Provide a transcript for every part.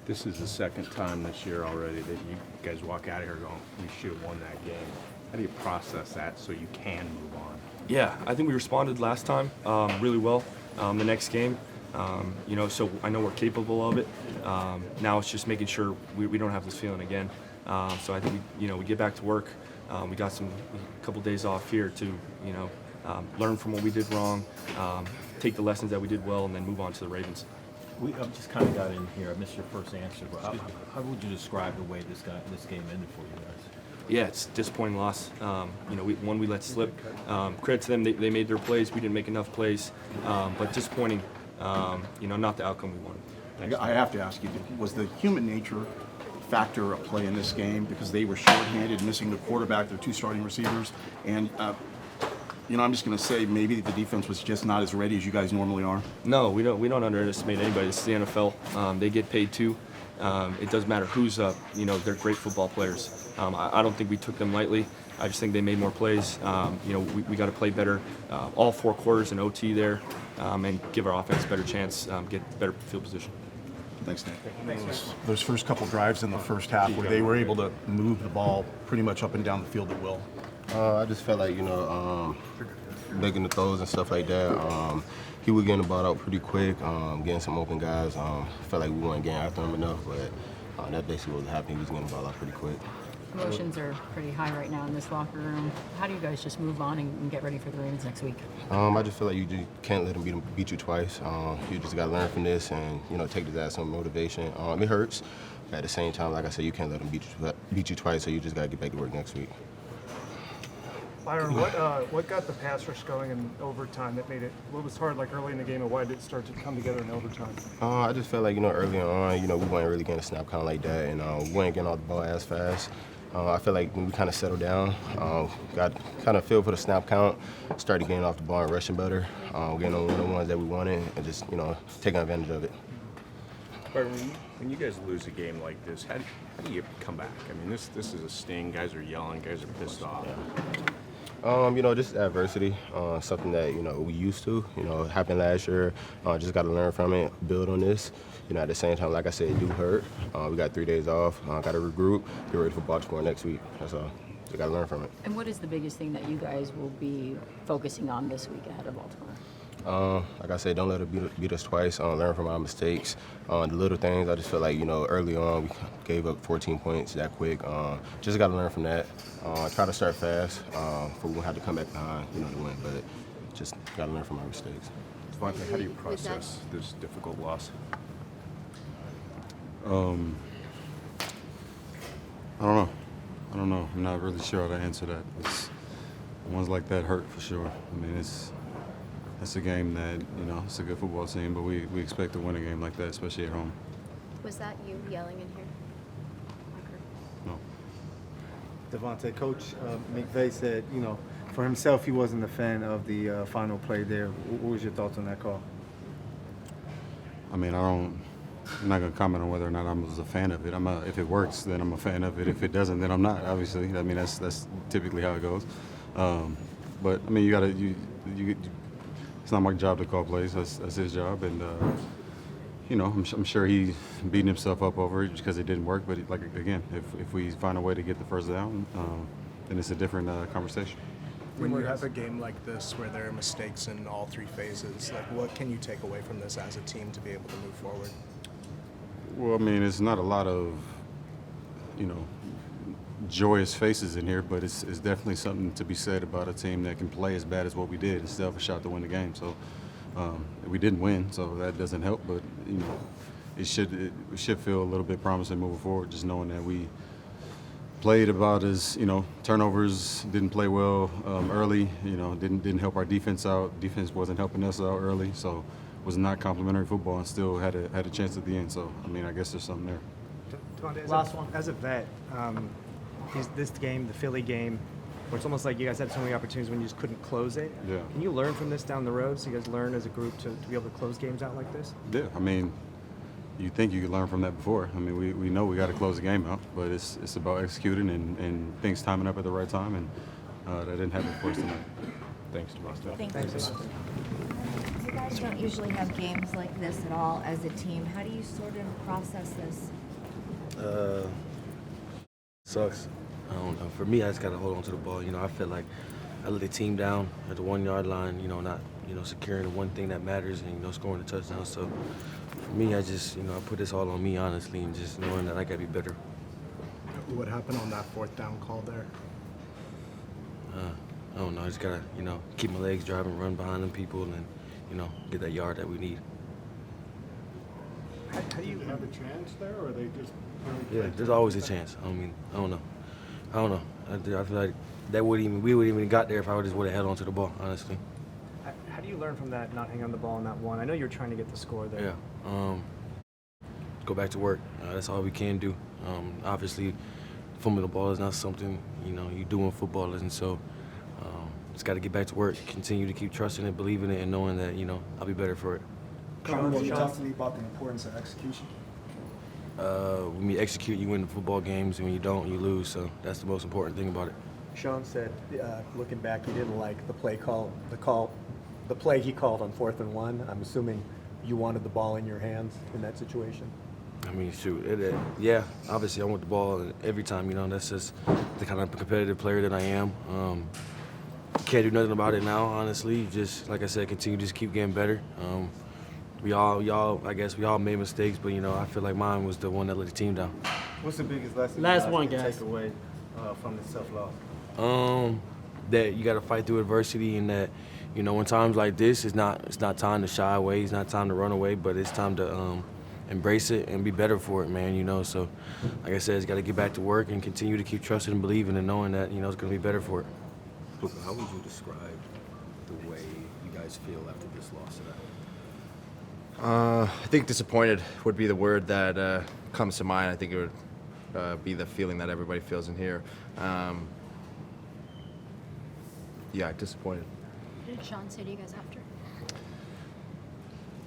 This is the second time this year already that you guys walk out of here going, we should have won that game. How do you process that so you can move on? Yeah, I think we responded last time really well. The next game, so I know we're capable of it. Now it's just making sure we don't have this feeling again. So I think we get back to work. We got a couple days off here to learn from what we did wrong, take the lessons that we did well, and then move on to the Ravens. We just kind of got in here. I missed your first answer, but how would you describe the way this game ended for you guys? Yeah, it's a disappointing loss. We let slip. Credit to them, they made their plays. We didn't make enough plays, but disappointing. Not the outcome we wanted. I have to ask you, was the human nature factor at play in this game because they were shorthanded, missing the quarterback, their two starting receivers, and I'm just going to say maybe the defense was just not as ready as you guys normally are? No, we don't underestimate anybody. This is the NFL. They get paid too. It doesn't matter who's up. They're great football players. I don't think we took them lightly. I just think they made more plays. We got to play better all 4 quarters in OT there and give our offense a better chance, get better field position. Thanks, Nate. Those first couple drives in the first half where they were able to move the ball pretty much up and down the field at will. I just felt like, making the throws and stuff like that. He was getting the ball out pretty quick, getting some open guys. Felt like we weren't getting after him enough, but that basically wasn't happening. He was getting the ball out pretty quick. Emotions are pretty high right now in this locker room. How do you guys just move on and get ready for the Ravens next week? I just feel like you just can't let him beat you twice. You just got to learn from this and, take this as some motivation. It hurts. But at the same time, like I said, you can't let him beat you twice, so you just got to get back to work next week. Byron, what got the pass rush going in overtime that made it, what was hard like early in the game, and why did it start to come together in overtime? I just felt like, early on, we weren't really getting a snap count like that, and we weren't getting all the ball as fast. I feel like when we kind of settled down, got kind of feel for the snap count, started getting off the ball and rushing better, getting on one-on-ones that we wanted, and just, taking advantage of it. Byron, when you guys lose a game like this, how do you come back? I mean, this is a sting. Guys are yelling. Guys are pissed off. Just adversity, something that, we used to, happened last year. Just got to learn from it, build on this. At the same time, like I said, it do hurt. We got 3 days off, got to regroup, get ready for Baltimore next week. That's all. Just got to learn from it. And what is the biggest thing that you guys will be focusing on this week ahead of Baltimore? Like I said, don't let it beat us twice. Learn from our mistakes. The little things, I just feel like, early on we gave up 14 points that quick. Just got to learn from that. Try to start fast for we won't have to come back behind, to win. But just got to learn from our mistakes. Davante, how do you process this difficult loss? I don't know. I'm not really sure how to answer that. Ones like that hurt for sure. I mean, it's a game that, it's a good football team, but we expect to win a game like that, especially at home. Was that you yelling in here? No. Davante, Coach McVay said, for himself, he wasn't a fan of the final play there. What was your thoughts on that call? I mean, I'm not going to comment on whether or not I was a fan of it. If it works, then I'm a fan of it. If it doesn't, then I'm not, obviously. I mean, that's typically how it goes. But, I mean, it's not my job to call plays. That's his job. And, I'm sure he's beating himself up over it because it didn't work. But, again, if we find a way to get the first down, then it's a different conversation. When you have a game like this where there are mistakes in all 3 phases, what can you take away from this as a team to be able to move forward? Well, I mean, it's not a lot of, joyous faces in here, but it's definitely something to be said about a team that can play as bad as what we did and still have a shot to win the game. So we didn't win, so that doesn't help. But it should feel a little bit promising moving forward, just knowing that we played about as turnovers, didn't play well early. Didn't help our defense out. Defense wasn't helping us out early, so it was not complimentary football and still had a chance at the end. So I mean, I guess there's something there. Last one. As a vet, this game, the Philly game, where it's almost like you guys had so many opportunities when you just couldn't close it. Yeah. Can you learn from this down the road? So you guys learn as a group to be able to close games out like this? Yeah, I mean, you think you could learn from that before. I mean, we know we got to close the game out, but it's about executing and things timing up at the right time, and that didn't happen for us tonight. Thanks, Davante. Thank you. guys don't usually have games like this at all as a team. How do you sort of process this? Sucks. I don't know. For me, I just got to hold on to the ball. I feel like I let the team down at the 1 yard line, not, securing the one thing that matters and, scoring the touchdown. So for me, I just, I put this all on me, honestly, and just knowing that I got to be better. What happened on that 4th down call there? I don't know. I just got to, keep my legs driving, run behind them people, and, get that yard that we need. How do you have a chance there, or are they just? Yeah, there's always a chance. I don't know. I feel like we wouldn't even got there if I just would have held on to the ball, honestly. How do you learn from that, not hanging on the ball on that one? I know you're trying to get the score there. Yeah. Go back to work. That's all we can do. Obviously, fumbling the ball is not something, you do in football, and so just got to get back to work, continue to keep trusting it, believing it, and knowing that, I'll be better for it. Kyren, can you talk to me about the importance of execution? When you execute, you win the football games, and when you don't, you lose. So that's the most important thing about it. Sean said, looking back, he didn't like the play the play he called on 4th and 1. I'm assuming you wanted the ball in your hands in that situation. I mean, shoot, yeah. Obviously, I want the ball every time. That's just the kind of competitive player that I am. Can't do nothing about it now, honestly. Just like I said, continue to just keep getting better. I guess we all made mistakes, but I feel like mine was the one that let the team down. What's the biggest lesson Last you one, guys can guys. take away from this self-loss? That you got to fight through adversity, and that in times like this, it's not time to shy away, it's not time to run away, but it's time to embrace it and be better for it, man. So like I said, it's got to get back to work and continue to keep trusting and believing and knowing that it's going to be better for it. Puka, how would you describe the way you guys feel after this loss today? I think disappointed would be the word that comes to mind. I think it would be the feeling that everybody feels in here. Yeah, disappointed. What did Sean say to you guys after?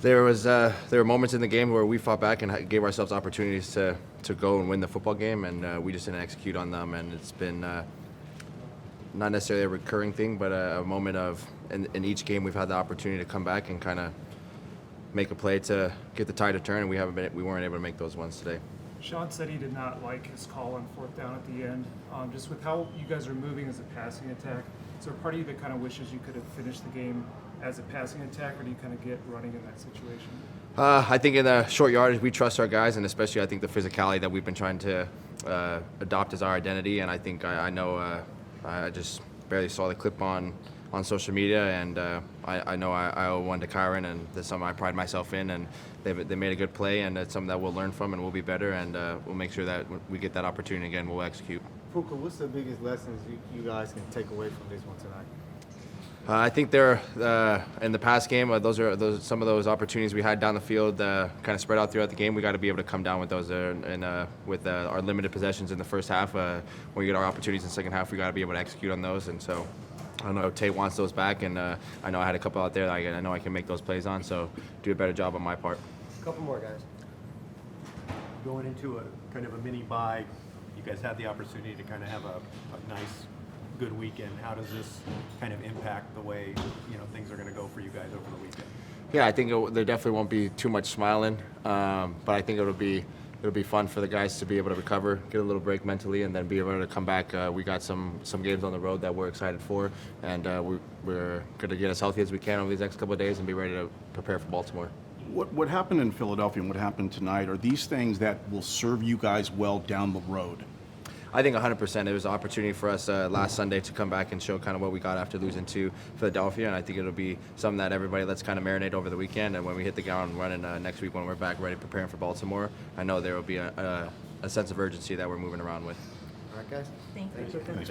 There were moments in the game where we fought back and gave ourselves opportunities to go and win the football game, and we just didn't execute on them. And it's been not necessarily a recurring thing, but a moment of in each game we've had the opportunity to come back and kind of make a play to get the tide to turn, and we weren't able to make those ones today. Sean said he did not like his call on 4th down at the end. Just with how you guys are moving as a passing attack, is there a part of you that kind of wishes you could have finished the game as a passing attack, or do you kind of get running in that situation? I think in the short yardage, we trust our guys, and especially I think the physicality that we've been trying to adopt as our identity. And I think I know I just barely saw the clip on social media, and I know I owe one to Kyren, and that's something I pride myself in. And they made a good play, and it's something that we'll learn from, and we'll be better, and we'll make sure that when we get that opportunity again, we'll execute. Puka, what's the biggest lessons you guys can take away from this one tonight? I think they're in the past game. Those are some of those opportunities we had down the field, kind of spread out throughout the game. We got to be able to come down with those, and with our limited possessions in the first half. When we get our opportunities in the second half, we got to be able to execute on those. And so, I know Tate wants those back, and I know I had a couple out there that I know I can make those plays on. So, do a better job on my part. A couple more, guys. Going into a kind of a mini bye, you guys had the opportunity to kind of have a nice, good weekend. How does this kind of impact the way things are going to go for you guys over the weekend? Yeah, I think there definitely won't be too much smiling, but I think it'll be fun for the guys to be able to recover, get a little break mentally, and then be able to come back. We got some games on the road that we're excited for, and we're going to get as healthy as we can over these next couple of days and be ready to prepare for Baltimore. What happened in Philadelphia and what happened tonight, are these things that will serve you guys well down the road? I think 100%. It was an opportunity for us last Sunday to come back and show kind of what we got after losing to Philadelphia, and I think it'll be something that everybody lets kind of marinate over the weekend. And when we hit the ground running next week, when we're back ready preparing for Baltimore, I know there will be a sense of urgency that we're moving around with. All right, guys. Thank you. Thanks.